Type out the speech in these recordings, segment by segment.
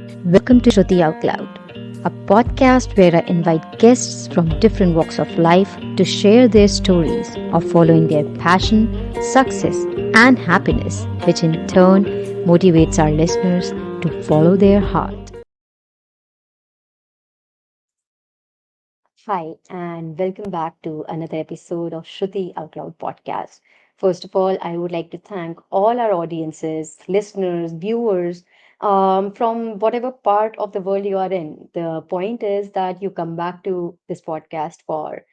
Welcome to Shruti Outloud, a podcast where I invite guests from different walks of life to share their stories of following their passion, success, and happiness, which in turn motivates our listeners to follow their heart. Hi, and welcome back to another episode of Shruti Outloud Podcast. First of all, I would like to thank all our audiences, listeners, viewers from whatever part of the world you are in. The point is that you come back to this podcast for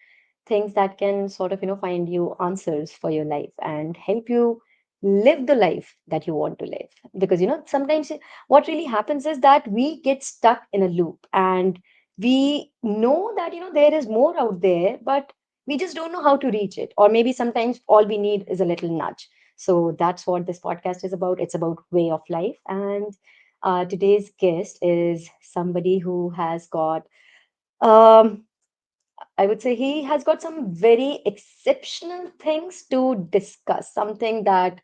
things that can find you answers for your life and help you live the life that you want to live. Because, sometimes what really happens is that we get stuck in a loop and we know that, there is more out there, but we just don't know how to reach it. Or maybe sometimes all we need is a little nudge. So that's what this podcast is about. It's about way of life. And today's guest is somebody who has got um, I would say he has got some very exceptional things to discuss, something that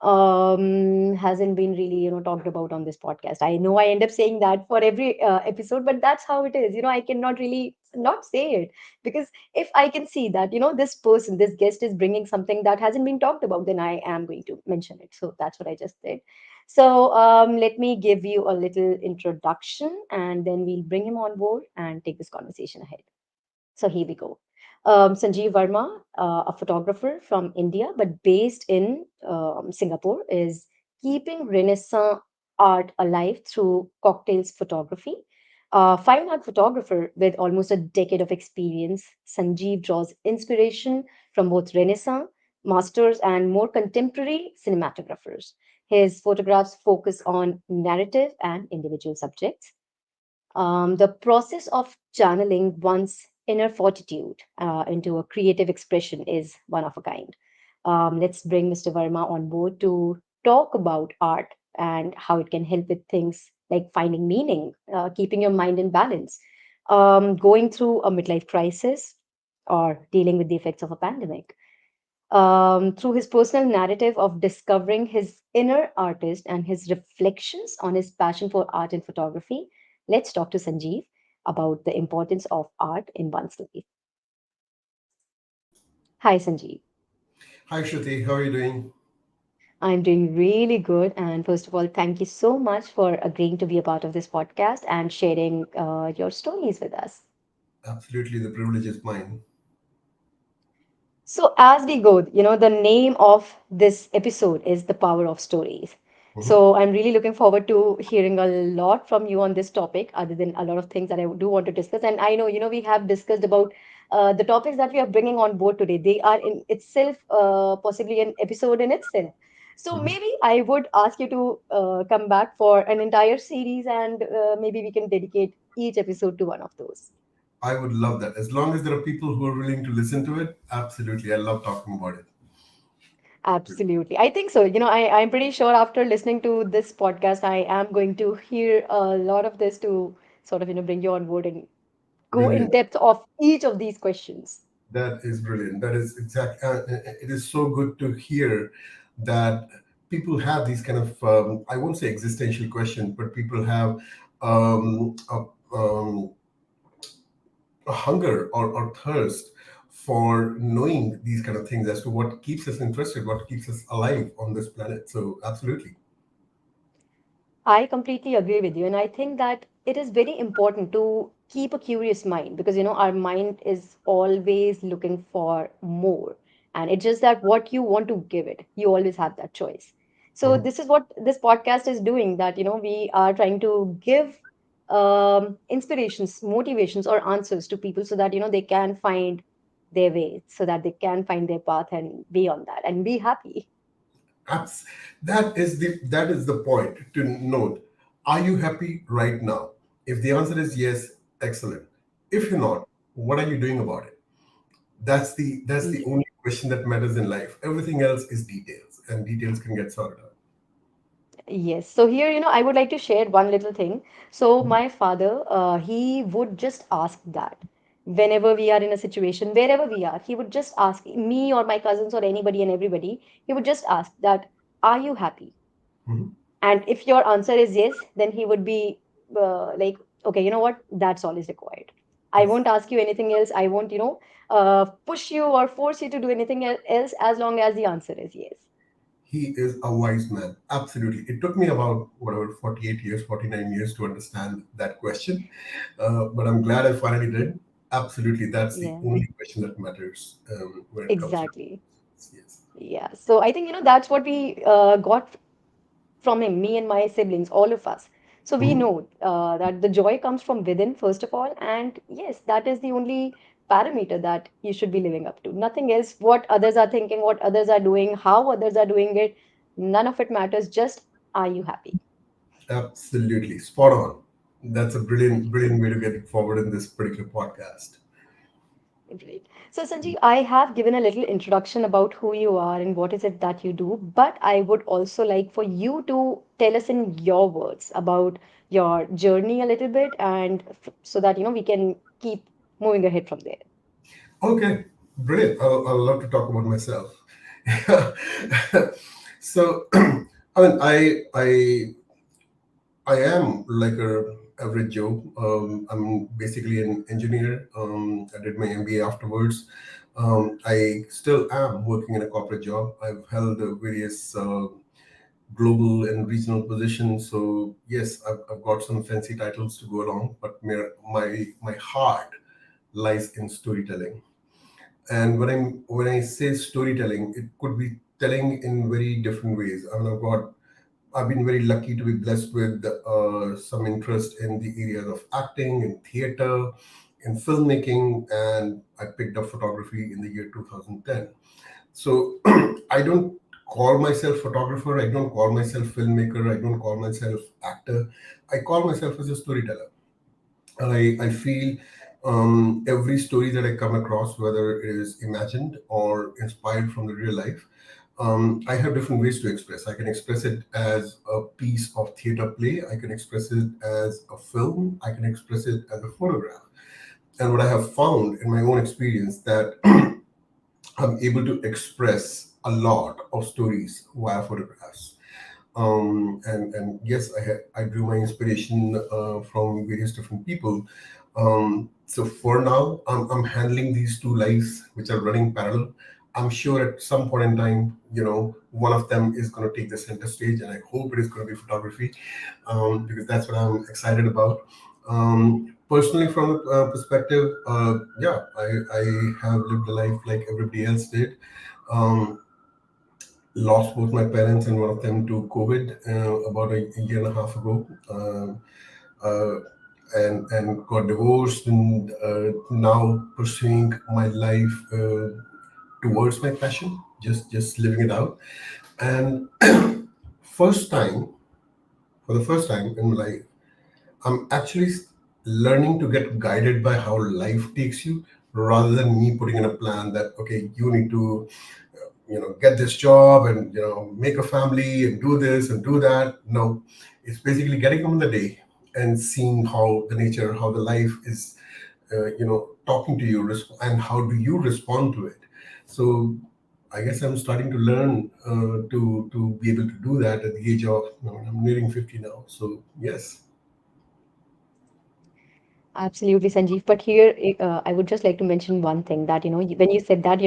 hasn't been really, talked about on this podcast. I know I end up saying that for every episode, but that's how it is. I cannot really not say it because if I can see that, this person, this guest is bringing something that hasn't been talked about, then I am going to mention it. So that's what I just did. So let me give you a little introduction and then we'll bring him on board and take this conversation ahead. So here we go. Sanjeev Verma, a photographer from India but based in Singapore, is keeping Renaissance art alive through Cocktails Photography. Fine art photographer with almost a decade of experience, Sanjeev draws inspiration from both Renaissance masters and more contemporary cinematographers. His photographs focus on narrative and individual subjects. The process of channeling one's inner fortitude into a creative expression is one of a kind. Let's bring Mr. Verma on board to talk about art and how it can help with things like finding meaning, keeping your mind in balance, going through a midlife crisis, or dealing with the effects of a pandemic. Through his personal narrative of discovering his inner artist and his reflections on his passion for art and photography, let's talk to Sanjeev about the importance of art in one's life. Hi, Sanjeev. Hi Shruti, how are you doing? I'm doing really good. And first of all, thank you so much for agreeing to be a part of this podcast and sharing your stories with us. Absolutely, the privilege is mine. So, as we go, the name of this episode is The Power of Stories. Mhm. So, I'm really looking forward to hearing a lot from you on this topic, other than a lot of things that I do want to discuss. And I know, we have discussed about the topics that we are bringing on board today. They are in itself possibly an episode in itself. So, Mhm. maybe I would ask you to come back for an entire series and maybe we can dedicate each episode to one of those. I would love that. As long as there are people who are willing to listen to it, absolutely. I love talking about it. Absolutely. I think so. I'm pretty sure after listening to this podcast, I am going to hear a lot of this to bring you on board and go in Brilliant. depth of each of these questions. That is brilliant. That is exact. It is so good to hear that people have these kind of, I won't say existential questions, but people have um, a, um, a hunger or thirst for knowing these kind of things as to what keeps us interested, what keeps us alive on this planet. So, absolutely. I completely agree with you. And I think that it is very important to keep a curious mind because, our mind is always looking for more. And it's just that what you want to give it, you always have that choice. So, Mhm. this is what this podcast is doing that, we are trying to give inspirations, motivations, or answers to people so that, they can find their way, so that they can find their path and be on that and be happy. Abs- that is the point to note. Are you happy right now? If the answer is yes, excellent. If you're not, what are you doing about it? That's the only question that matters in life. Everything else is details, and details can get sorted out. Yes. So here, I would like to share one little thing. So my father, he would just ask that whenever we are in a situation, wherever we are, he would just ask me or my cousins or anybody and everybody, he would just ask that, are you happy? Mhm. And if your answer is yes, then he would be like, okay, you know what? That's all is required. I Yes. won't ask you anything else. I won't, push you or force you to do anything else as long as the answer is yes. He is a wise man. Absolutely. It took me about, whatever, 48 years, 49 years to understand that question. But I'm glad I finally did. Absolutely. That's the Yeah, only question that matters when it comes to exactly. yes. Yeah. So I think, that's what we got from him, me and my siblings, all of us. So we Mhm. know that the joy comes from within, first of all. And yes, that is the only parameter that you should be living up to. Nothing else, what others are thinking, what others are doing, how others are doing it, none of it matters. Just, are you happy? Absolutely. Spot on. That's a brilliant, brilliant way to get it forward in this particular podcast. Great. So, Sanjeev, I have given a little introduction about who you are and what is it that you do, but I would also like for you to tell us in your words about your journey a little bit, and so that we can keep moving ahead from there. Okay. Brilliant. I'll love to talk about myself. So, I mean, I am like a average Joe. I'm basically an engineer. I did my MBA afterwards. I still am working in a corporate job. I've held various global and regional positions. So yes, I've got some fancy titles to go along, but my heart lies in storytelling. And when I say storytelling, it could be telling in very different ways. I mean, I've been very lucky to be blessed with some interest in the areas of acting, in theater, in filmmaking, and I picked up photography in the year 2010. So I don't call myself photographer, I don't call myself filmmaker, I don't call myself actor. I call myself as a storyteller. I feel every story that I come across, whether it is imagined or inspired from the real life, I have different ways to express. I can express it as a piece of theater play. I can express it as a film. I can express it as a photograph. And what I have found in my own experience that I'm able to express a lot of stories via photographs. And yes, I drew my inspiration from various different people. So for now, I'm handling these two lives which are running parallel. I'm sure at some point in time, one of them is going to take the center stage, and I hope it is going to be photography, because that's what I'm excited about. Personally, from a perspective, yeah, I have lived a life like everybody else did. Um, Lost both my parents and one of them to COVID about a year and a half ago, uh, and got divorced, and now pursuing my life towards my passion, just living it out. And first time, for the first time in my life, I'm actually learning to get guided by how life takes you, rather than me putting in a plan that, okay, you need to get this job and make a family and do this and do that. No, it's basically getting on the day and seeing how the nature, how the life is talking to you, and how do you respond to it. So I guess I'm starting to learn to be able to do that at the age of, I'm nearing 50 now. So yes. Absolutely, Sanjeev. But here, I would just like to mention one thing that, when you said that,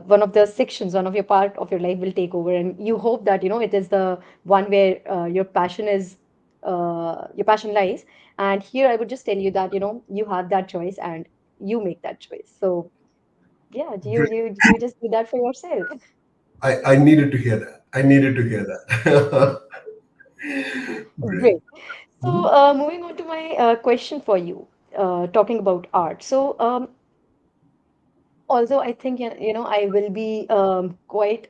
one of the sections, one of your part of your life will take over, and you hope that, it is the one where your passion lies. And here, I would just tell you that, you have that choice and you make that choice. So yeah, you just do that for yourself. I needed to hear that. I needed to hear that. Brilliant. Great. So, moving on to my question for you, talking about art. So, although I think I will be quite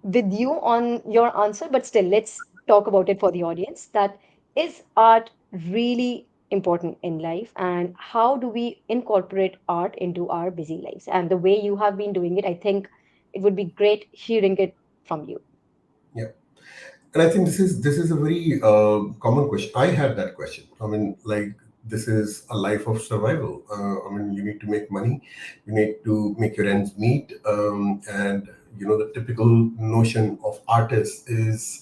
with you on your answer, but still, let's talk about it for the audience. That is art really important in life, and how do we incorporate art into our busy lives? And the way you have been doing it, I think it would be great hearing it from you. Yeah. And I think this is a very common question. I had that question. I mean, like, this is a life of survival. I mean, you need to make money, you need to make your ends meet, and the typical notion of artist is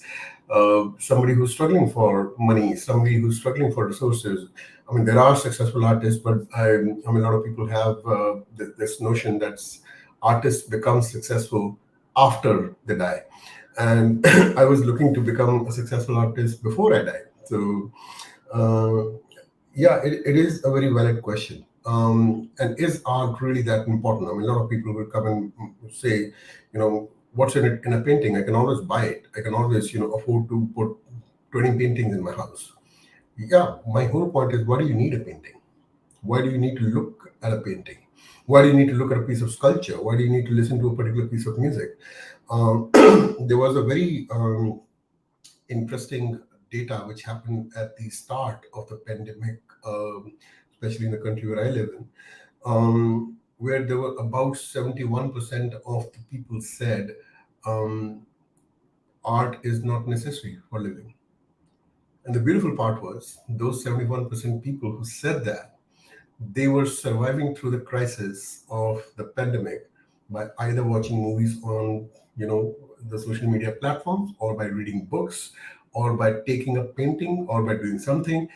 somebody who's struggling for money, somebody who's struggling for resources. I mean, there are successful artists, but I mean, a lot of people have this notion that artists become successful after they die. And I was looking to become a successful artist before I died. So, uh, yeah, it is a very valid question. And is art really that important? I mean, a lot of people will come and say, what's in it in a painting? I can always buy it. I can always, afford to put 20 paintings in my house. Yeah, my whole point is, why do you need a painting? Why do you need to look at a painting? Why do you need to look at a piece of sculpture? Why do you need to listen to a particular piece of music? There was a very interesting data which happened at the start of the pandemic, especially in the country where I live in, where there were about 71% of the people said um, art is not necessary for living. And the beautiful part was those 71% people who said that, they were surviving through the crisis of the pandemic by either watching movies on, the social media platforms, or by reading books, or by taking a painting, or by doing something.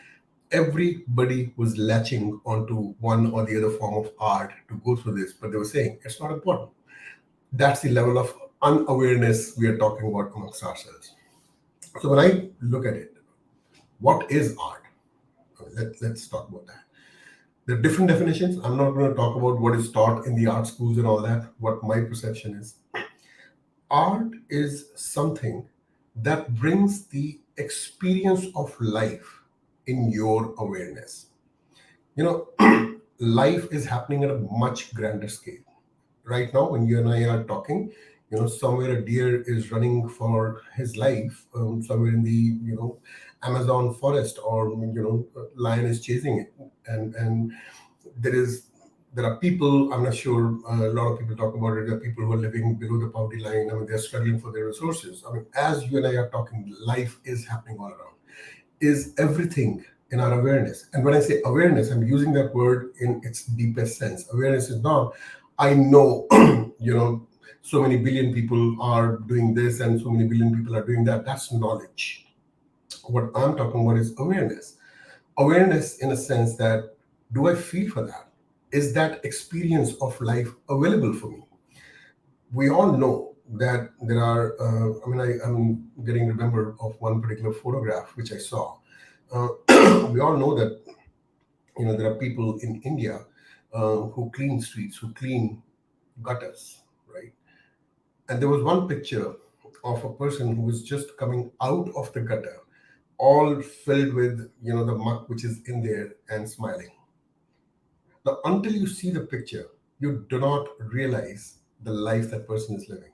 Everybody was latching onto one or the other form of art to go through this, but they were saying it's not important. That's the level of unawareness we are talking about amongst ourselves. So when I look at it, what is art? Let's talk about that. There are different definitions. I'm not going to talk about what is taught in the art schools and all that. What my perception is, art is something that brings the experience of life in your awareness. You know, life is happening at a much grander scale. Right now, when you and I are talking, somewhere a deer is running for his life, somewhere in the, Amazon forest, or, a lion is chasing it. And there is there are people, I'm not sure, a lot of people talk about it, there are people who are living below the poverty line. I mean, they're struggling for their resources. I mean, as you and I are talking, life is happening all around. Is everything in our awareness? And when I say awareness, I'm using that word in its deepest sense. Awareness is not, I know, so many billion people are doing this and so many billion people are doing that. That's knowledge. What I'm talking about is awareness. Awareness in a sense that, do I feel for that? Is that experience of life available for me? We all know that there are, I'm getting remembered of one particular photograph which I saw. Uh, we all know that, there are people in India who clean streets, who clean gutters, right? And there was one picture of a person who was just coming out of the gutter, all filled with, the muck which is in there, and smiling. Now, until you see the picture, you do not realize the life that person is living.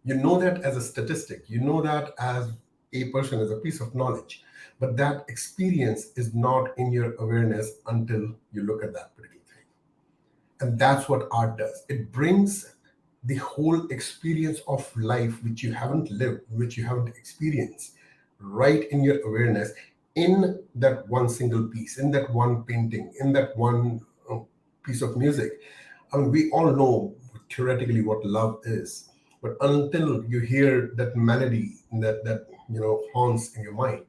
You know that as a statistic, you know that as a person, as a piece of knowledge, but that experience is not in your awareness until you look at that particular thing. And that's what art does. It brings the whole experience of life which you haven't lived, which you haven't experienced, right in your awareness, in that one single piece, in that one painting, in that one piece of music. I mean, we all know theoretically what love is, but until you hear that melody that haunts in your mind,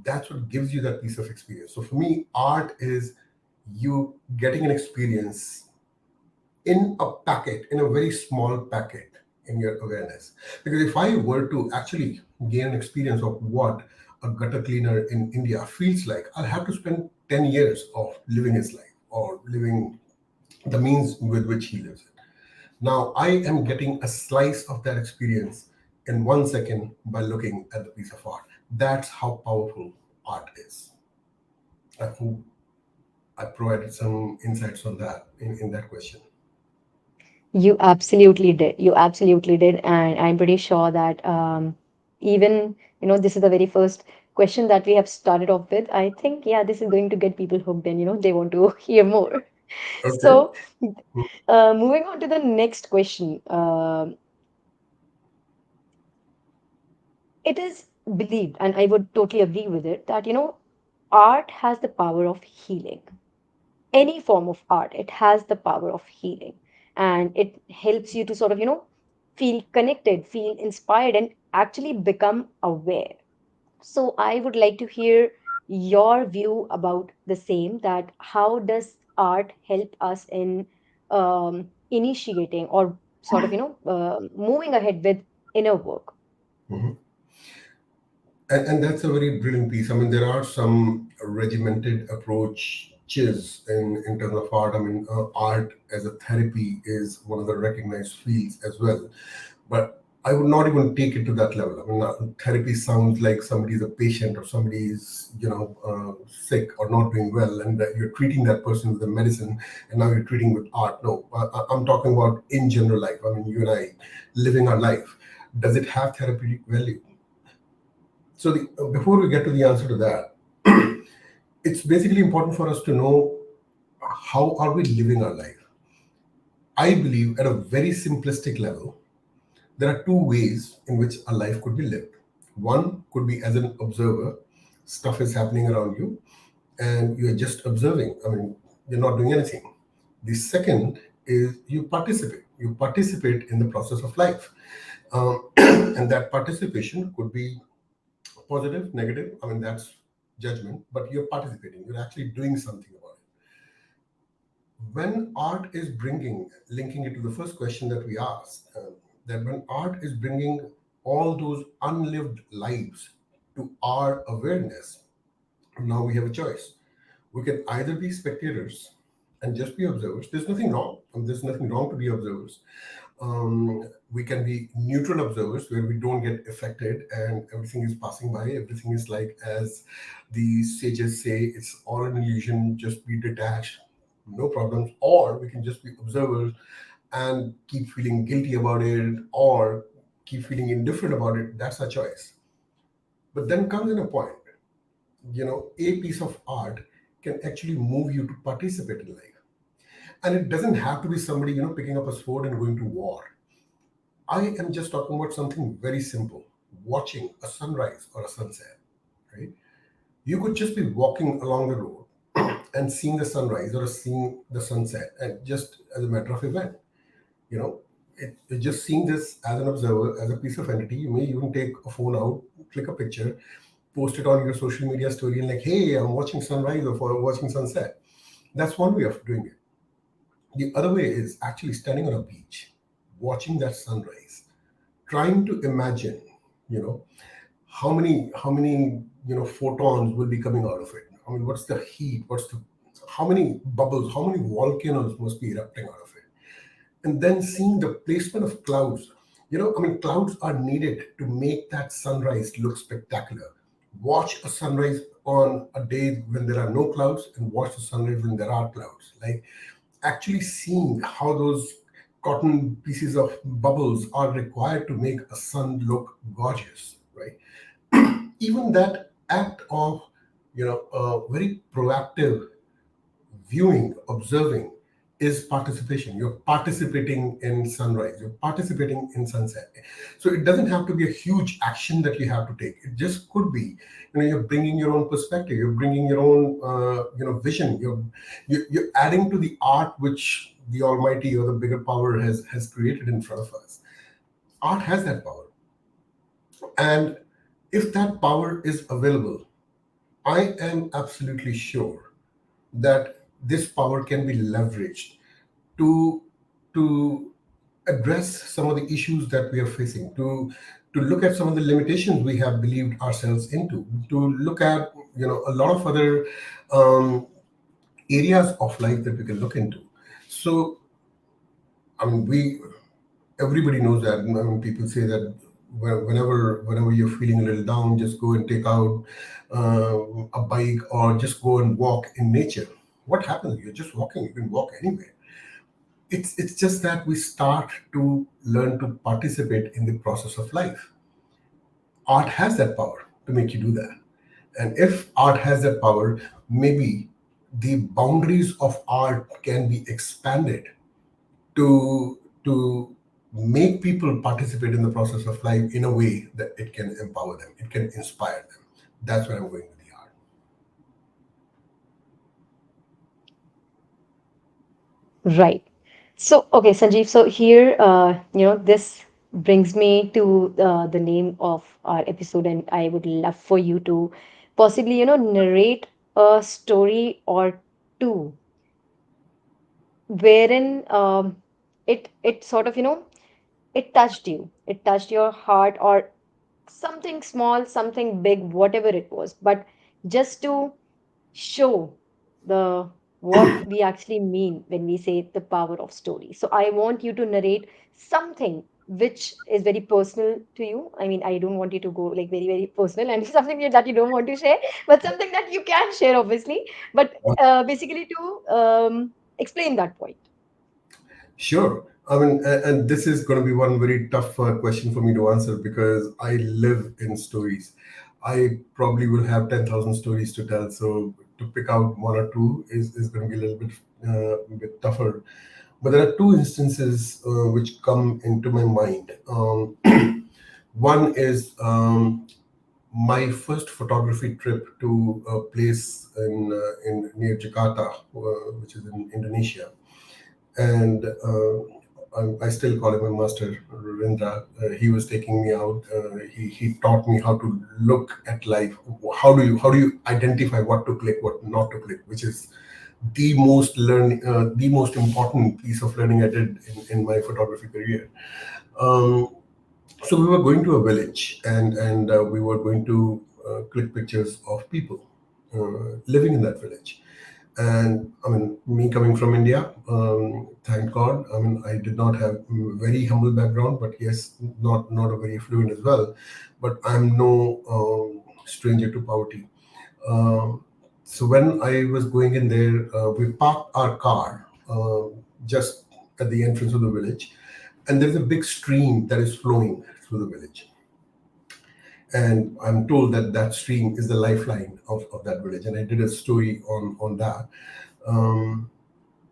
that's what gives you that piece of experience. So for me, art is you getting an experience in a packet, in a very small packet, in your awareness. Because if I were to actually gain an experience of what a gutter cleaner in India feels like, I'll have to spend 10 years of living his life, or living the means with which he lives it. Now I am getting a slice of that experience in 1 second by looking at the piece of art. That's how powerful art is. I hope I provided some insights on that in that question. You absolutely did. You absolutely did. And I'm pretty sure that even, this is the very first question that we have started off with. I think, yeah, this is going to get people hooked and, they want to hear more. Okay. So, moving on to the next question. It is believed, and I would totally agree with it, that, art has the power of healing. Any form of art, it has the power of healing. And it helps you to sort of, feel connected, feel inspired, and actually become aware. So I would like to hear your view about the same, that how does art help us in initiating or sort of, moving ahead with inner work? Mhm. And that's a very brilliant piece. I mean, there are some regimented approaches in terms of art. I mean, art as a therapy is one of the recognized fields as well. But I would not even take it to that level. I mean, therapy sounds like somebody is a patient or somebody is, sick or not doing well, and that you're treating that person with a medicine, and now you're treating with art. No, I'm talking about in general life. I mean, you and I living our life. Does it have therapeutic value? So before we get to the answer to that, it's basically important for us to know how are we living our life. I believe at a very simplistic level, there are two ways in which a life could be lived. One could be as an observer, stuff is happening around you, and you're just observing. I mean, you're not doing anything. The second is you participate. You participate in the process of life. And that participation could be positive, negative. I mean, that's judgment, but you're participating. You're actually doing something about it. When art is bringing, linking it to the first question that we asked, that when art is bringing all those unlived lives to our awareness, now we have a choice. We can either be spectators and just be observers. There's nothing wrong. There's nothing wrong to be observers. We can be neutral observers where we don't get affected and everything is passing by. Everything is like, as the sages say, it's all an illusion, just be detached, no problems. Or we can just be observers and keep feeling guilty about it or keep feeling indifferent about it. That's our choice. But then comes in a point, a piece of art can actually move you to participate in life. And it doesn't have to be somebody, picking up a sword and going to war. I am just talking about something very simple, watching a sunrise or a sunset, right? You could just be walking along the road and seeing the sunrise or seeing the sunset, and just as a matter of event, you know, just seeing this as an observer, as a piece of entity. You may even take a phone out, click a picture, post it on your social media story, and like, hey, I'm watching sunrise or watching sunset. That's one way of doing it. The other way is actually standing on a beach, watching that sunrise, trying to imagine, you know, how many photons will be coming out of it. I mean, what's the heat? What's the how many bubbles? How many volcanoes must be erupting out of it? And then seeing the placement of clouds. I mean, clouds are needed to make that sunrise look spectacular. Watch a sunrise on a day when there are no clouds, and watch the sunrise when there are clouds. Like, actually seeing how those cotton pieces of bubbles are required to make a sun look gorgeous, right? Even that act of, very proactive viewing, observing, is participation. You're participating in sunrise, you're participating in sunset. So it doesn't have to be a huge action that you have to take. It just could be, you're bringing your own perspective, you're bringing your own, vision. You're adding to the art which the Almighty or the bigger power has created in front of us. Art has that power, and if that power is available, I am absolutely sure that this power can be leveraged to to address some of the issues that we are facing, to look at some of the limitations we have believed ourselves into, to look at a lot of other um, areas of life that we can look into. So I mean, we everybody knows that. I mean, people say that whenever you're feeling a little down, just go and take out a bike or just go and walk in nature. What happens? You're just walking. You can walk anywhere. It's just that we start to learn to participate in the process of life. Art has that power to make you do that. And if art has that power, maybe the boundaries of art can be expanded to make people participate in the process of life in a way that it can empower them, it can inspire them. That's where I'm going with the art. Right. So, okay, Sanjeev. So here, this brings me to the name of our episode, and I would love for you to possibly, narrate a story or two wherein it sort of, it touched you, it touched your heart, or something small, something big, whatever it was, but just to show the what we actually mean when we say the power of story. So I want you to narrate something which is very personal to you. I mean, I don't want you to go like very, very personal and something that you don't want to share, but something that you can share, obviously. But basically to explain that point. Sure. I mean, and this is going to be one very tough question for me to answer because I live in stories. I probably will have 10,000 stories to tell. So to pick out one or two is going to be a little bit tougher. But there are two instances which come into my mind. One is my first photography trip to a place in near Jakarta, which is in Indonesia, and I still call him my master, Ravindra. He was taking me out. He taught me how to look at life. How do you identify what to click, what not to click, which is the most important piece of learning I did in my photography career. Um, so we were going to a village, and we were going to click pictures of people living in that village. And I mean, me coming from India, thank God. I mean, I did not have very humble background, but yes, not a very affluent as well. But I'm no stranger to poverty. Um, so when I was going in there, we parked our car just at the entrance of the village, and there's a big stream that is flowing through the village. And I'm told that that stream is the lifeline of that village. And I did a story on that. Um,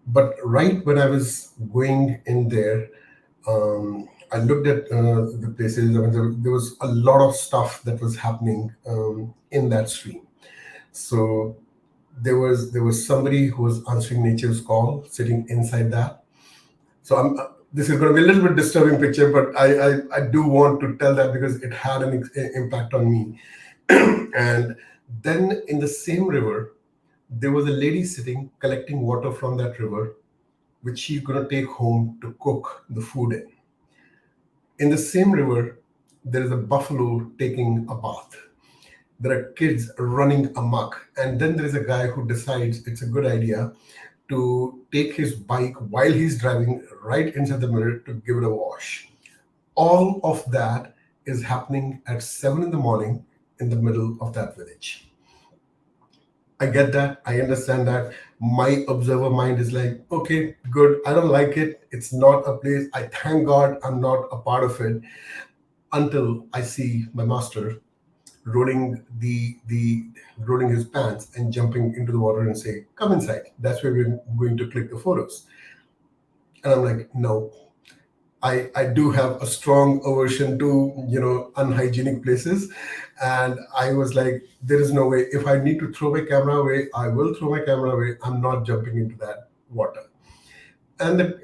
but right when I was going in there, I looked at the places. I mean, there was a lot of stuff that was happening in that stream. So there was somebody who was answering nature's call, sitting inside that. So this is going to be a little bit disturbing picture, but I do want to tell that because it had an impact on me. And then in the same river, there was a lady sitting collecting water from that river, which she's going to take home to cook the food in. In the same river, there is a buffalo taking a bath. There are kids running amok. And then there is a guy who decides it's a good idea to take his bike while he's driving right inside the mirror to give it a wash. All of that is happening at 7 in the morning in the middle of that village. I get that. I understand that. My observer mind is like, okay, good. I don't like it. It's not a place. I thank God I'm not a part of it until I see my master rolling his pants and jumping into the water and say, "Come inside. That's where we're going to click the photos." And I'm like, no. I do have a strong aversion to unhygienic places, and I was like, there is no way. If I need to throw my camera away, I will throw my camera away. I'm not jumping into that water. And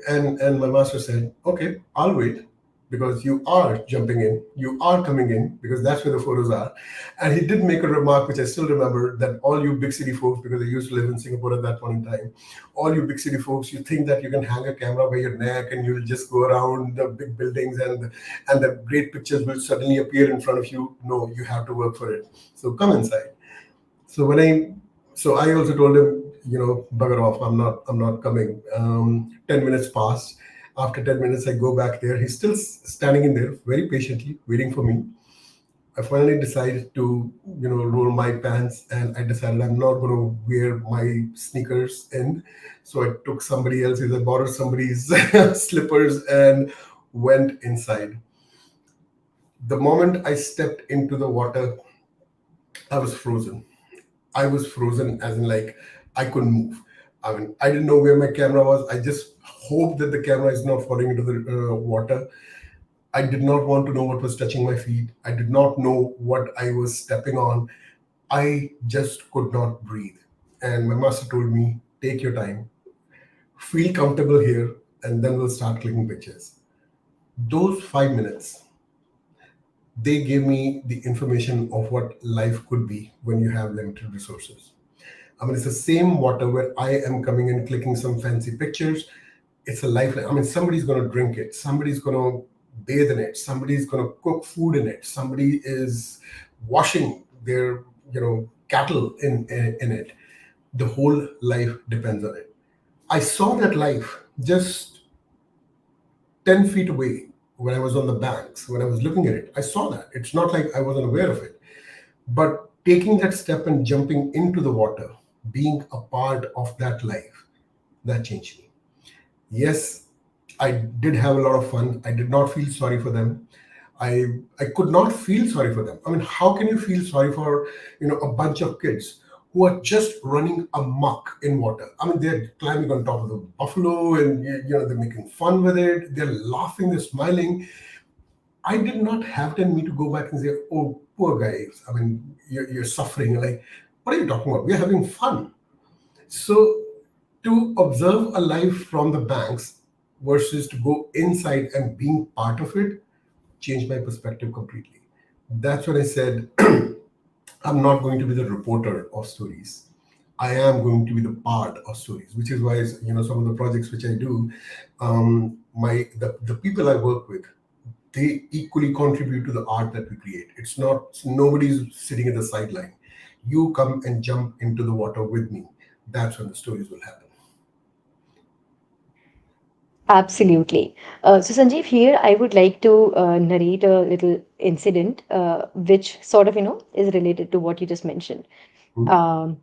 my master said, okay, I'll wait because you are jumping in, you are coming in because that's where the photos are. And he did make a remark which I still remember, that all you big city folks, because I used to live in Singapore at that point in time, all you big city folks, you think that you can hang a camera by your neck and you'll just go around the big buildings and the great pictures will suddenly appear in front of you. No, you have to work for it. So come inside. So when I, so I also told him, bugger off. I'm not coming. 10 minutes passed. After 10 minutes, I go back there. He's still standing in there, very patiently waiting for me. I finally decided to, roll my pants, and I decided I'm not going to wear my sneakers in. So I took somebody else's, I borrowed somebody's slippers and went inside. The moment I stepped into the water, I was frozen. I was frozen, as in like I couldn't move. I mean, I didn't know where my camera was. I just hoped that the camera is not falling into the water. I did not want to know what was touching my feet. I did not know what I was stepping on. I just could not breathe. And my master told me, take your time, feel comfortable here, and then we'll start clicking pictures. Those 5 minutes, they gave me the information of what life could be when you have limited resources. I mean, it's the same water where I am coming and clicking some fancy pictures. It's a lifeline. I mean, somebody's going to drink it. Somebody's going to bathe in it. Somebody's going to cook food in it. Somebody is washing their, cattle in it. The whole life depends on it. I saw that life just 10 feet away when I was on the banks, when I was looking at it. I saw that. It's not like I wasn't aware of it. But taking that step and jumping into the water, being a part of that life, that changed me. Yes, I did have a lot of fun. I did not feel sorry for them. I could not feel sorry for them. I mean, how can you feel sorry for a bunch of kids who are just running amok in water? I mean, they're climbing on top of the buffalo and they're making fun with it. They're laughing, they're smiling. I did not have the need to go back and say, "Oh, poor guys. I mean, you're suffering." Like, what are you talking about? We're having fun. So, to observe a life from the banks versus to go inside and being part of it changed my perspective completely. That's when I said, I'm not going to be the reporter of stories. I am going to be the part of stories, which is why some of the projects which I do, the people I work with, they equally contribute to the art that we create. It's not nobody's sitting at the sideline. You come and jump into the water with me. That's when the stories will happen. Absolutely. So, Sanjeev, here I would like to narrate a little incident which sort of, is related to what you just mentioned. Um,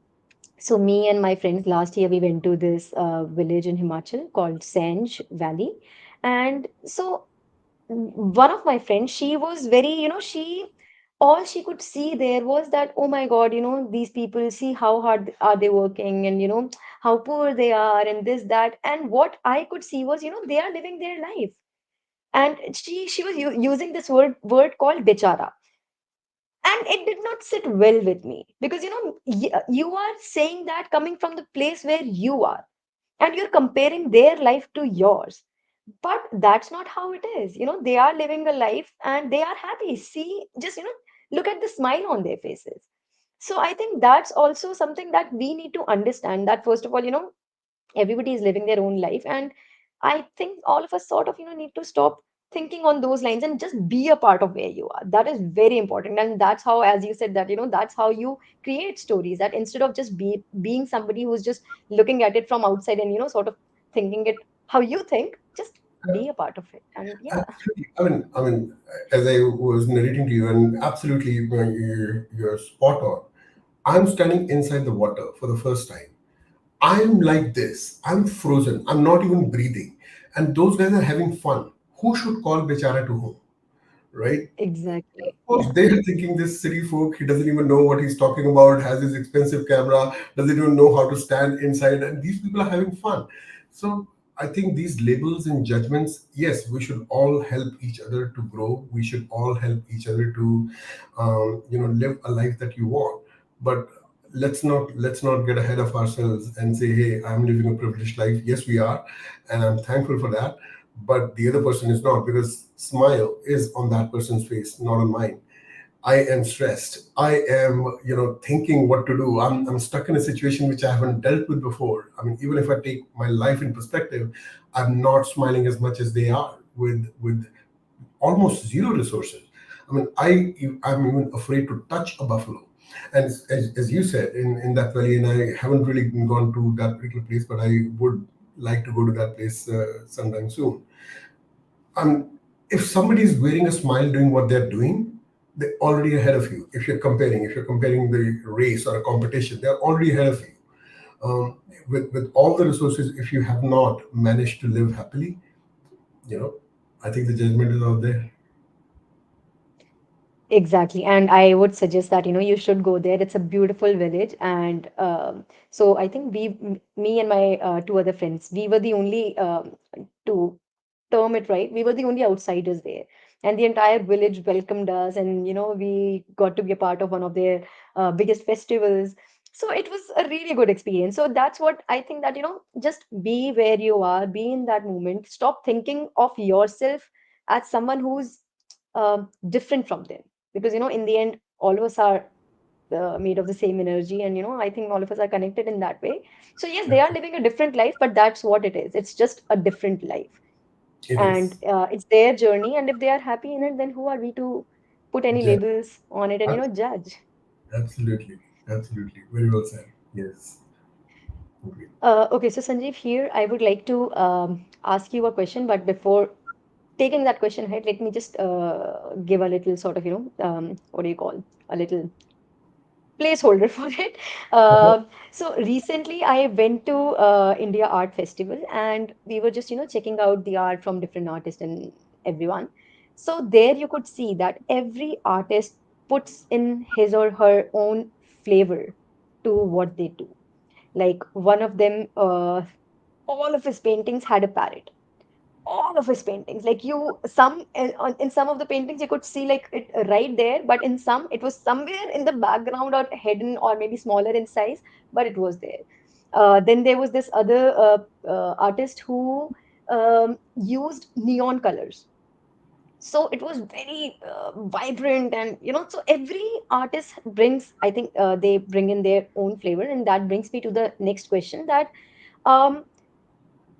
so, me and my friends last year we went to this village in Himachal called Sanj Valley, and so one of my friends, she was very, she all she could see there was that, oh my God, these people, see how hard are they working, and how poor they are, and this, that. And what I could see was, they are living their life. And she was using this word called bichara. And it did not sit well with me because, you are saying that coming from the place where you are, and you're comparing their life to yours. But that's not how it is. They are living a life and they are happy. See, just, look at the smile on their faces. So I think that's also something that we need to understand, that first of all, everybody is living their own life. And I think all of us sort of, need to stop thinking on those lines and just be a part of where you are. That is very important. And that's how, as you said, that, that's how you create stories, that instead of just being somebody who's just looking at it from outside and, sort of thinking it how you think, just be a part of it. And yeah. Absolutely. I mean, as I was narrating to you, and absolutely, you're spot on. I'm standing inside the water for the first time. I'm like this. I'm frozen. I'm not even breathing. And those guys are having fun. Who should call Bechara to whom? Right? Exactly. Of course, they're thinking this city folk, he doesn't even know what he's talking about, has his expensive camera, doesn't even know how to stand inside, and these people are having fun. So I think these labels and judgments, yes, we should all help each other to grow. We should all help each other to, live a life that you want. But let's not get ahead of ourselves and say, hey, I'm living a privileged life. Yes, we are, and I'm thankful for that, but the other person is not, because smile is on that person's face, not on mine. I am stressed. I am, thinking what to do. I'm stuck in a situation which I haven't dealt with before. I mean, even if I take my life in perspective, I'm not smiling as much as they are with almost zero resources. I mean, I'm even afraid to touch a buffalo. And as you said, in that valley, and I haven't really gone to that particular place, but I would like to go to that place sometime soon. If somebody is wearing a smile doing what they're doing, they're already ahead of you. If you're comparing the race or a competition, they're already ahead of you. With all the resources, if you have not managed to live happily, you know, I think the judgment is out there. Exactly. And I would suggest that, you should go there. It's a beautiful village. And so I think me and my two other friends, we were the only, to term it right, we were the only outsiders there. And the entire village welcomed us. And, we got to be a part of one of their biggest festivals. So it was a really good experience. So that's what I think, that, just be where you are, be in that moment, stop thinking of yourself as someone who's different from them, because in the end all of us are made of the same energy, and I think all of us are connected in that way. So yes, they are living a different life, but that's what it is. It's just a different life, It and is. it's their journey, and if they are happy in it, then who are we to put any Ja- labels on it and ab- judge. Absolutely. Absolutely. Very well said. Yes. Agree. Okay, so Sanjeev, here I would like to ask you a question, but before taking that question ahead, let me just give a little sort of, what do you call, a little placeholder for it. So recently I went to India Art Festival, and we were just, checking out the art from different artists and everyone. So there you could see that every artist puts in his or her own flavor to what they do. Like one of them, all of his paintings had a parrot, all of his paintings, like you some in some of the paintings you could see like it right there, but in some it was somewhere in the background or hidden or maybe smaller in size, but it was there. Then there was this other artist who used neon colors, so it was very vibrant, and so every artist brings, I think, they bring in their own flavor, and that brings me to the next question, that um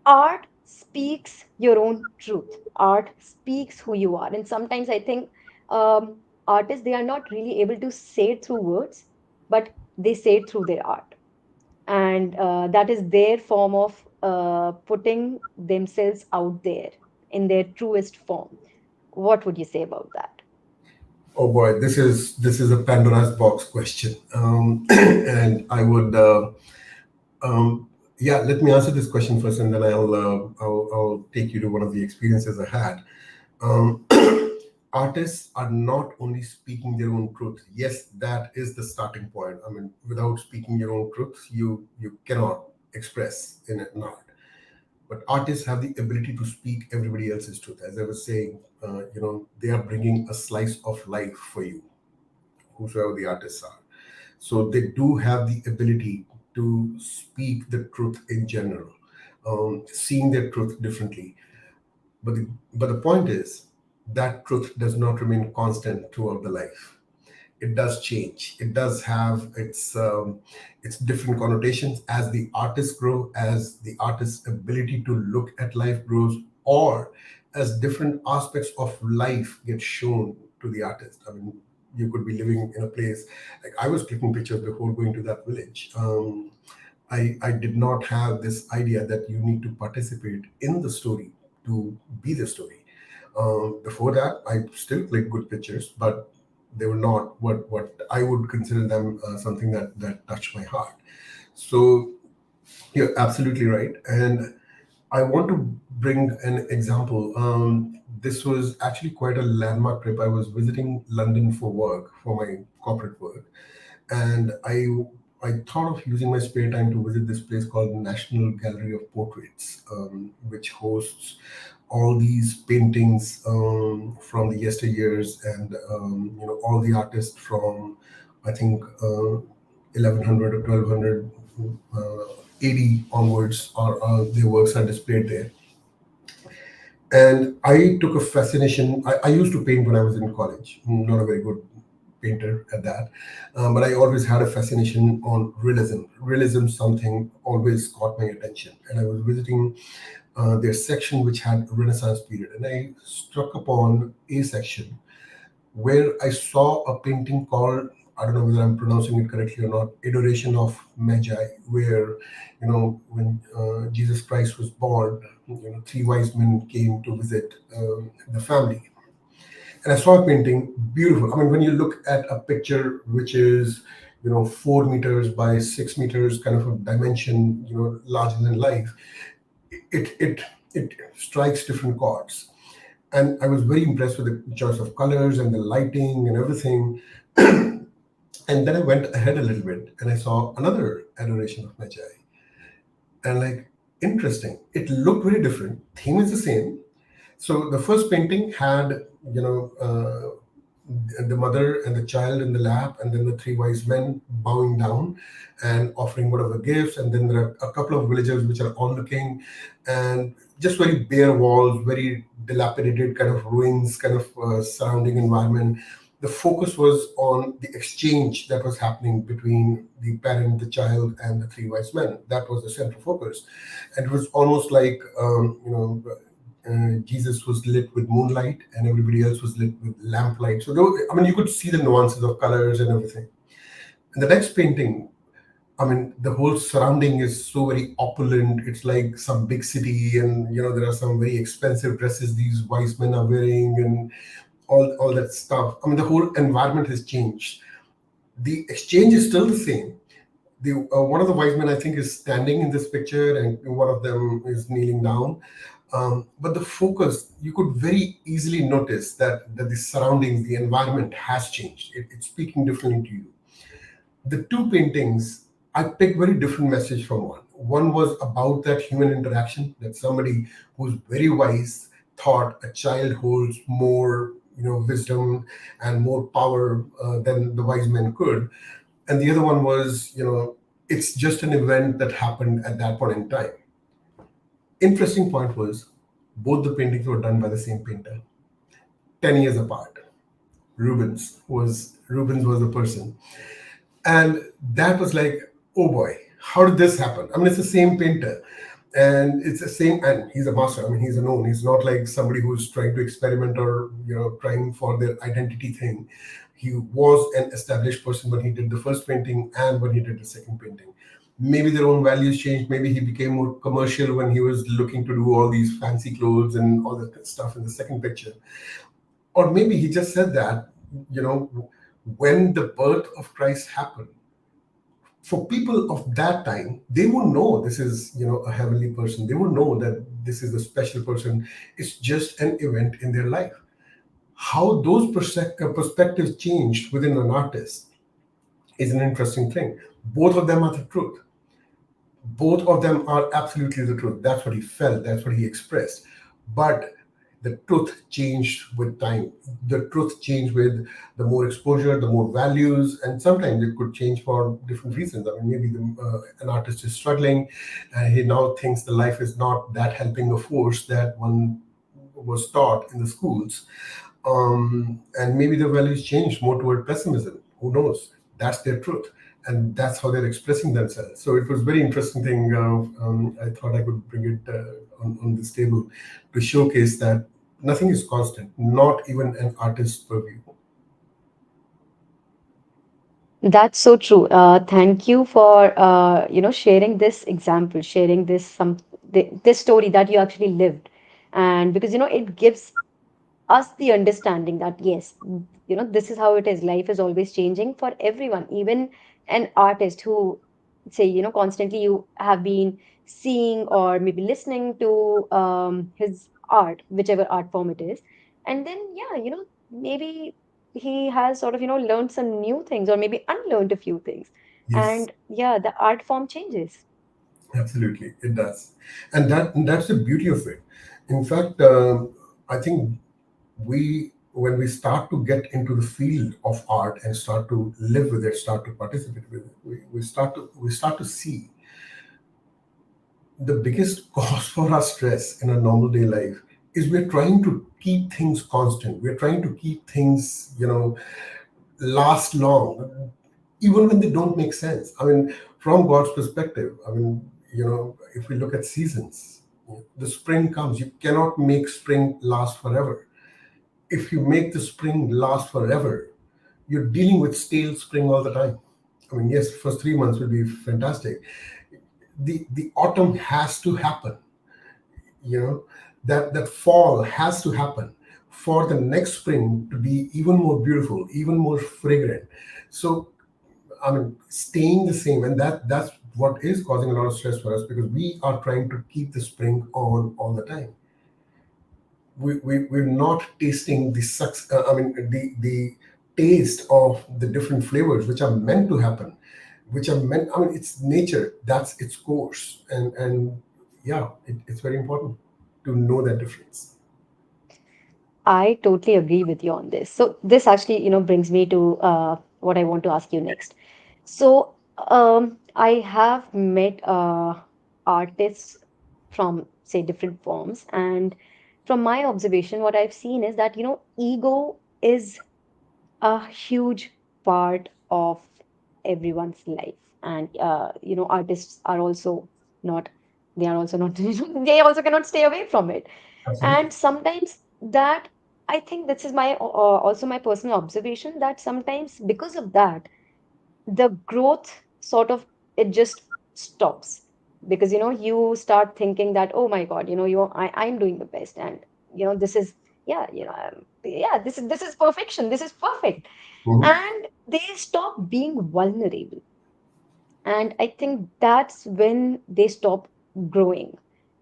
art speaks your own truth. Art speaks who you are, and sometimes I think artists, they are not really able to say it through words, but they say it through their art, and that is their form of putting themselves out there in their truest form. What would you say about that? Oh boy, this is a Pandora's box question, and I would, yeah. Let me answer this question first, and then I'll take you to one of the experiences I had. Um, Artists are not only speaking their own truth. Yes, that is the starting point. I mean, without speaking your own truth, you cannot express in an art. But artists have the ability to speak everybody else's truth. As I was saying, they are bringing a slice of life for you, whosoever the artists are. So they do have the ability to speak the truth in general, seeing their truth differently. But the point is that truth does not remain constant throughout the life. It does change. It does have its different connotations as the artists grow, as the artist's ability to look at life grows, or as different aspects of life get shown to the artist. I mean, you could be living in a place like I was clicking pictures before going to that village. I did not have this idea that you need to participate in the story to be the story. Before that, I still click good pictures, but they were not what I would consider them something that touched my heart. So you're absolutely right, and I want to bring an example. This was actually quite a landmark trip. I was visiting London for work, for my corporate work, and I thought of using my spare time to visit this place called National Gallery of Portraits, which hosts all these paintings from the yesteryears, and all the artists from, I think, 1100 or 1200 AD onwards, or their works are displayed there. And I took a fascination. I used to paint when I was in college. Not a very good painter at that, but I always had a fascination on realism. Realism, something always caught my attention. And I was visiting their section which had Renaissance period, and I struck upon a section where I saw a painting called, I don't know whether I'm pronouncing it correctly or not, Adoration of Magi, where when Jesus Christ was born, three wise men came to visit the family, and I saw a painting, beautiful. I mean, when you look at a picture which is 4 meters by 6 meters, kind of a dimension, larger than life, it strikes different chords. And I was very impressed with the choice of colors and the lighting and everything. And then I went ahead a little bit and I saw another Adoration of Magi. And like, interesting. It looked very different. Theme is the same. So the first painting had, you know, the mother and the child in the lap, and then the three wise men bowing down and offering whatever gifts. And then there are a couple of villagers which are onlooking, and just very bare walls, very dilapidated kind of ruins, kind of surrounding environment. The focus was on the exchange that was happening between the parent, the child, and the three wise men. That was the central focus, and it was almost like Jesus was lit with moonlight, and everybody else was lit with lamplight. So, I mean, you could see the nuances of colors and everything. And the next painting, I mean, the whole surrounding is so very opulent. It's like some big city, and there are some very expensive dresses these wise men are wearing, and all that stuff. I mean, the whole environment has changed. The exchange is still the same. The One of the wise men, I think, is standing in this picture, and one of them is kneeling down. But the focus, you could very easily notice that the surroundings, the environment has changed. It's speaking differently to you. The two paintings, I picked very different message from one. One was about that human interaction, that somebody who's very wise thought a child holds more, wisdom and more power than the wise men could. And the other one was, it's just an event that happened at that point in time. Interesting point was, both the paintings were done by the same painter, 10 years apart. Rubens was the person. And that was like, oh boy, how did this happen? I mean, it's the same painter, and it's the same, and he's a master. I mean, he's a known. He's not like somebody who's trying to experiment, or trying for their identity thing. He was an established person when he did the first painting and when he did the second painting. Maybe their own values changed. Maybe he became more commercial when he was looking to do all these fancy clothes and all that stuff in the second picture. Or maybe he just said that, you know, when the birth of Christ happened, for people of that time, they would know this is, a heavenly person. They would know that this is a special person. It's just an event in their life. How those perspectives changed within an artist is an interesting thing. Both of them are the truth. Both of them are absolutely the truth. That's what he felt, that's what he expressed. But the truth changed with time. The truth changed with the more exposure, the more values, and sometimes it could change for different reasons. I mean, maybe an artist is struggling, and he now thinks the life is not that helping a force that one was taught in the schools. And maybe the values changed more toward pessimism. Who knows? That's their truth, and that's how they're expressing themselves. So it was very interesting thing. I thought I could bring it on this table to showcase that nothing is constant, not even an artist's purview. That's so true. Thank you for sharing this example, sharing this story that you actually lived, and because it gives us the understanding that yes, this is how it is. Life is always changing for everyone, even an artist who say constantly you have been seeing or maybe listening to his art, whichever art form it is, and then yeah, maybe he has sort of learned some new things or maybe unlearned a few things, Yes, and yeah, the art form changes. absolutely, it does, and that's the beauty of it. In fact, I think when we start to get into the field of art and start to live with it, start to participate with it, we start to see the biggest cause for our stress in a normal day life is we're trying to keep things constant. We're trying to keep things, last long, even when they don't make sense. I mean, from God's perspective, I mean, if we look at seasons, the spring comes. You cannot make spring last forever. If you make the spring last forever, you're dealing with stale spring all the time. I mean, yes, first 3 months will be fantastic. The autumn has to happen. That fall has to happen for the next spring to be even more beautiful, even more fragrant. So I mean, staying the same, and that's what is causing a lot of stress for us, because we are trying to keep the spring on all the time. We're not tasting the I mean, the taste of the different flavors which are meant to happen, which are meant. I mean, it's nature. That's its course, and yeah, it's very important to know that difference. I totally agree with you on this. So this actually, brings me to what I want to ask you next. So I have met artists from, say, different forms, and from my observation, what I've seen is that, ego is a huge part of everyone's life, and artists are also not. They are also not. They also cannot stay away from it, and Absolutely. sometimes that, I think this is my also my personal observation, that sometimes because of that the growth sort of, it just stops, because you start thinking that, oh my god, I'm doing the best, and this is, yeah, yeah, this is perfection, this is perfect, Mhm. and they stop being vulnerable, and I think that's when they stop growing.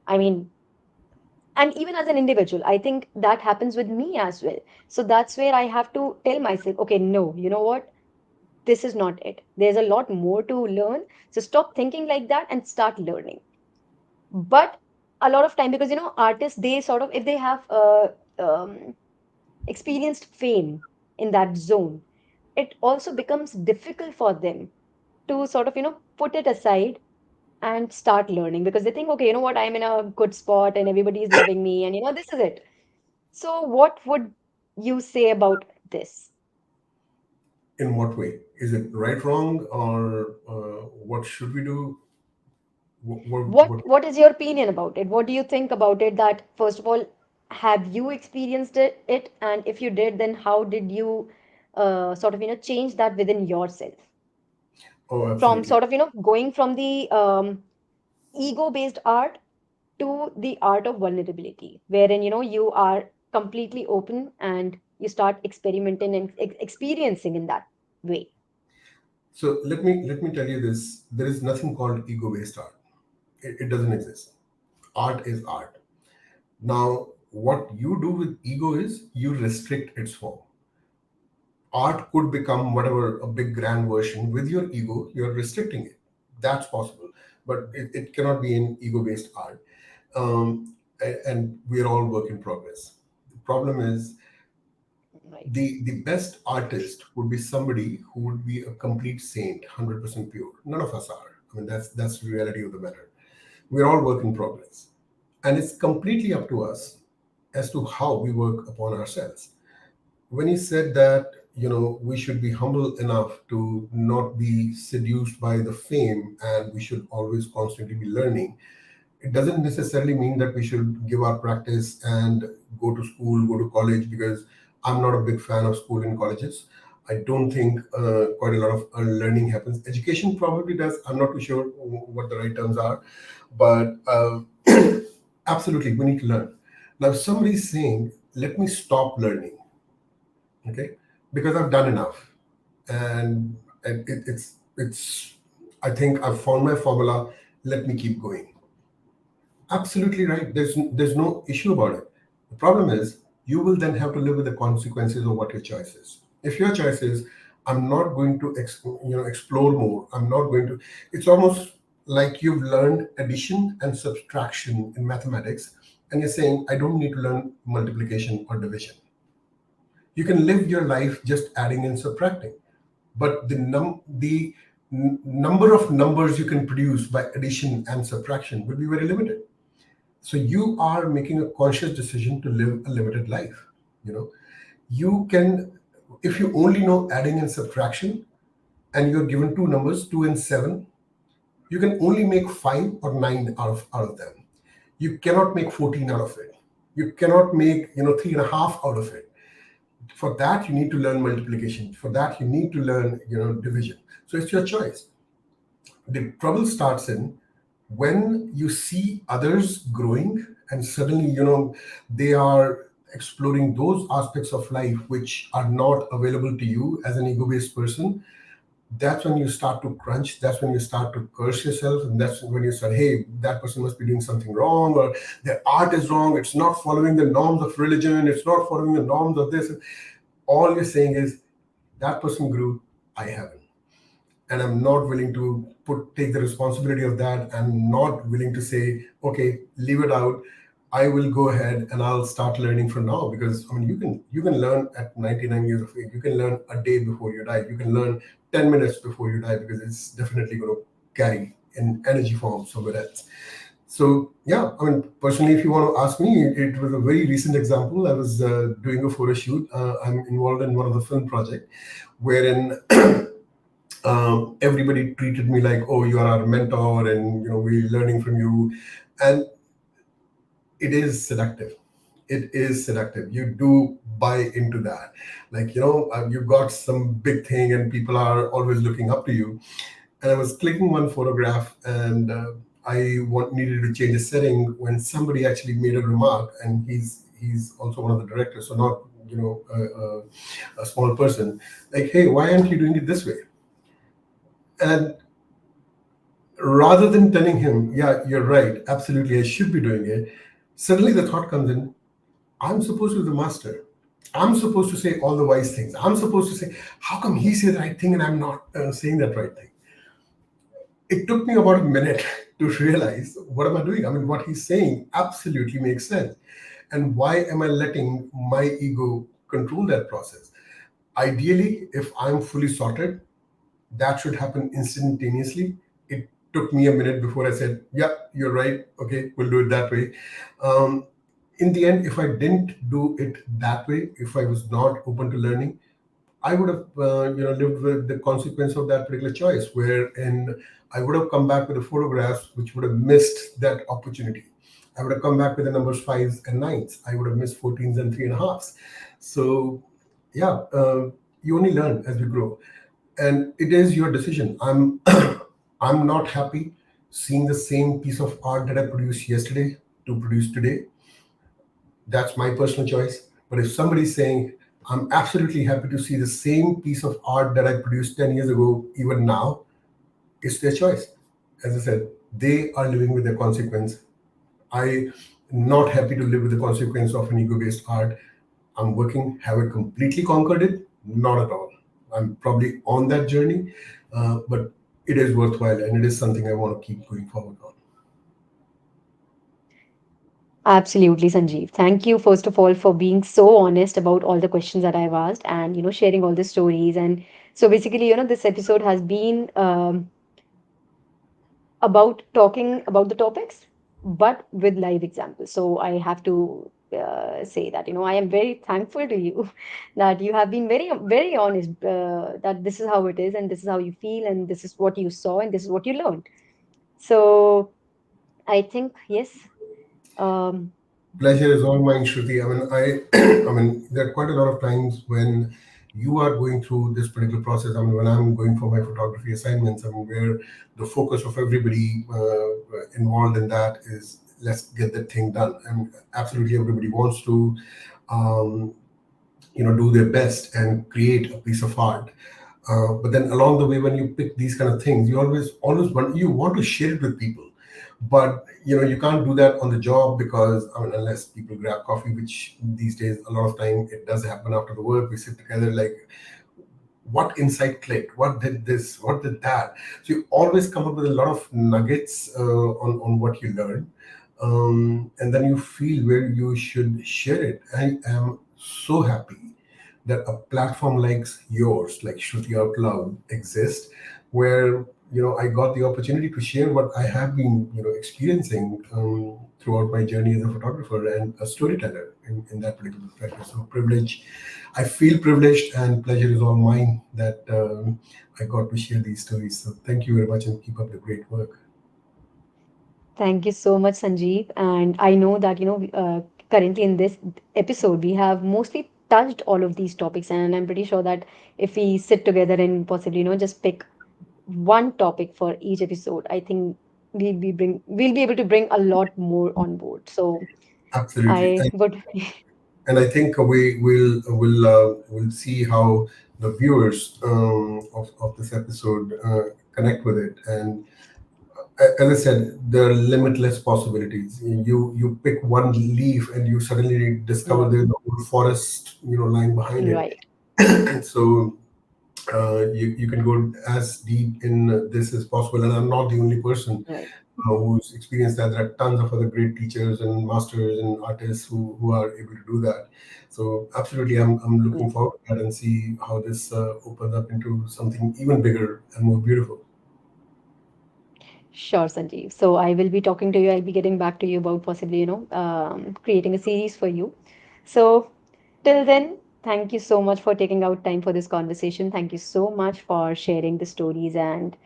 I mean, and even as an individual, I think that happens with me as well. So that's where I have to tell myself, okay, no, you know what, this is not it, there's a lot more to learn. So stop thinking like that and start learning. But a lot of time, because artists, they sort of, if they have experienced fame in that zone, it also becomes difficult for them to sort of put it aside and start learning, because they think, okay, you know what, I'm in a good spot and everybody is loving me, and this is it. So what would you say about this? In what way? Is it right, wrong, or what should we do? What What what is your opinion about it? What do you think about it? That first of all, have you experienced it? And if you did, then how did you sort of change that within yourself? Oh, From absolutely. sort of going from the ego-based art to the art of vulnerability, wherein you are completely open and you start experimenting and experiencing in that way. So let me tell you this: there is nothing called ego-based art. It doesn't exist. Art is art. Now, what you do with ego is you restrict its form. Art could become whatever, a big grand version. With your ego you're restricting it. That's possible, but it cannot be an ego-based art. And we're all work in progress. The problem is Right. the best artist would be somebody who would be a complete saint, 100% pure. None of us are. I mean, that's the reality of the matter. We're all work in progress, and it's completely up to us as to how we work upon ourselves. When he said that, we should be humble enough to not be seduced by the fame, and we should always constantly be learning, it doesn't necessarily mean that we should give our practice and go to school, go to college, because I'm not a big fan of school and colleges. I don't think quite a lot of learning happens. Education probably does. I'm not too sure what the right terms are, but absolutely, we need to learn. Now, if somebody's saying, let me stop learning, okay, because I've done enough, and it's I think I've found my formula, let me keep going. Absolutely right. There's no issue about it. The problem is you will then have to live with the consequences of what your choice is. If your choice is, I'm not going to explore more. I'm not going to. It's almost like you've learned addition and subtraction in mathematics, and you're saying I don't need to learn multiplication or division. You can live your life just adding and subtracting, but the number of numbers you can produce by addition and subtraction will be very limited. So you are making a conscious decision to live a limited life. You know, you can, if you only know adding and subtraction, and you're given two numbers, 2 and 7, you can only make 5 or 9 out of them. You cannot make 14 out of it. You cannot make 3.5 out of it. For that you need to learn multiplication. For that you need to learn division. So it's your choice. The trouble starts in when you see others growing, and suddenly they are exploring those aspects of life which are not available to you as an ego-based person. That's when you start to crunch. That's when you start to curse yourself, and that's when you start, hey, that person must be doing something wrong, or their art is wrong, it's not following the norms of religion, it's not following the norms of this. All you're saying is that person grew, I haven't, and I'm not willing to take the responsibility of that. I'm not willing to say, okay, leave it out. I will go ahead and I'll start learning from now, because I mean you can learn at 99 years of age. You can learn a day before you die. You can learn 10 minutes before you die, because it's definitely going to carry in energy form somewhere else. So yeah, I mean, personally, if you want to ask me, it was a very recent example. I was doing a photo shoot. I'm involved in one of the film project, wherein everybody treated me like, oh, you are our mentor, and we're learning from you, and it is seductive. It is seductive. You do buy into that, like you've got some big thing, and people are always looking up to you. And I was clicking one photograph, and needed to change a setting when somebody actually made a remark, and he's also one of the directors, so not a small person. Like, hey, why aren't you doing it this way? And rather than telling him, yeah, you're right, absolutely, I should be doing it, suddenly the thought comes in, I'm supposed to be the master. I'm supposed to say all the wise things. I'm supposed to say, how come he said the right thing and I'm not saying that right thing? It took me about a minute to realize, what am I doing? I mean, what he's saying absolutely makes sense. And why am I letting my ego control that process? Ideally, if I'm fully sorted, that should happen instantaneously. It took me a minute before I said, yeah, you're right. Okay, we'll do it that way. Um, in the end, if I didn't do it that way, if I was not open to learning, I would have, lived with the consequence of that particular choice, wherein I would have come back with the photographs which would have missed that opportunity. I would have come back with the numbers fives and nines. I would have missed 14s and three and a halves. So, yeah, you only learn as you grow, and it is your decision. I'm not happy seeing the same piece of art that I produced yesterday to produce today. That's my personal choice. But if somebody's saying, I'm absolutely happy to see the same piece of art that I produced 10 years ago, even now, it's their choice. As I said, they are living with their consequence. I am not happy to live with the consequence of an ego based art. I'm working, have I completely conquered it? Not at all. I'm probably on that journey, but it is worthwhile, and it is something I want to keep going forward on. Absolutely, Sanjeev. Thank you, first of all, for being so honest about all the questions that I've asked and, sharing all the stories. And so basically, this episode has been about talking about the topics, but with live examples. So I have to say that, I am very thankful to you that you have been very, very honest, that this is how it is, and this is how you feel, and this is what you saw, and this is what you learned. So I think, yes. Um, Pleasure is all mine, Shruti. I mean, I mean, there are quite a lot of times when you are going through this particular process. I mean, when I'm going for my photography assignments, I mean, where the focus of everybody involved in that is, let's get that thing done. And absolutely everybody wants to, um, do their best and create a piece of art. But then along the way, when you pick these kind of things, you always want to share it with people. But you can't do that on the job, because I mean, unless people grab coffee, which these days a lot of time it does happen after the work. We sit together, like, what insight clicked, what did this, what did that. So you always come up with a lot of nuggets on what you learn, and then you feel where you should share it. I am so happy that a platform like yours, like Shruti Out Loud, exists, where I got the opportunity to share what I have been experiencing throughout my journey as a photographer and a storyteller in that particular practice. So privilege, I feel privileged, and pleasure is all mine that I got to share these stories. So thank you very much, and keep up the great work. Thank you so much, Sanjeev. And I know that, currently in this episode, we have mostly touched all of these topics. And I'm pretty sure that if we sit together and possibly, just pick one topic for each episode, I think we'll be able to bring a lot more on board. So Absolutely. I would, And I think we'll see how the viewers of this episode connect with it. And as I said, there are limitless possibilities. You pick one leaf, and you suddenly discover right, there's a whole forest, lying behind it. right, And so you can go as deep in this as possible. And I'm not the only person. right. who's experienced that. There are tons of other great teachers and masters and artists who are able to do that. So absolutely, I'm looking forward to that and see how this opens up into something even bigger and more beautiful. Sure, Sanjeev. So I will be talking to you. I'll be getting back to you about possibly, creating a series for you. So till then, thank you so much for taking out time for this conversation. Thank you so much for sharing the stories and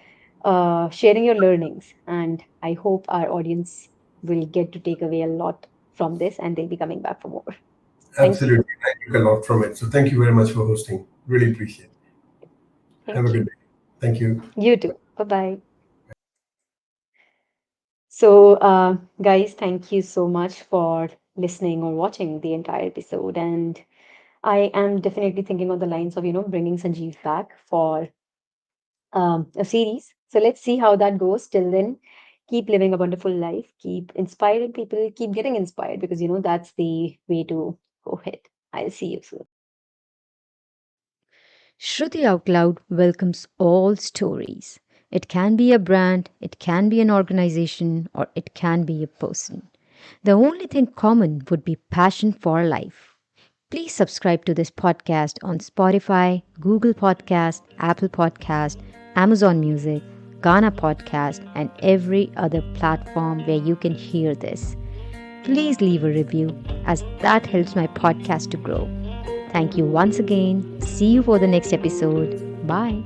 sharing your learnings. And I hope our audience will get to take away a lot from this and they'll be coming back for more. Thank you. Absolutely, I took a lot from it. So thank you very much for hosting. Really appreciate it. Have a Thank good you. day. Thank you. You too. Bye bye. So, guys, thank you so much for listening or watching the entire episode. And I am definitely thinking on the lines of, bringing Sanjeev back for a series. So let's see how that goes. Till then, keep living a wonderful life, keep inspiring people, keep getting inspired because, that's the way to go ahead. I'll see you soon. Shruti Out Loud welcomes all stories. It can be a brand, it can be an organization, or it can be a person. The only thing common would be passion for life. Please subscribe to this podcast on Spotify, Google Podcast, Apple Podcast, Amazon Music, Ghana Podcast, and every other platform where you can hear this. Please leave a review as that helps my podcast to grow. Thank you once again. See you for the next episode. Bye.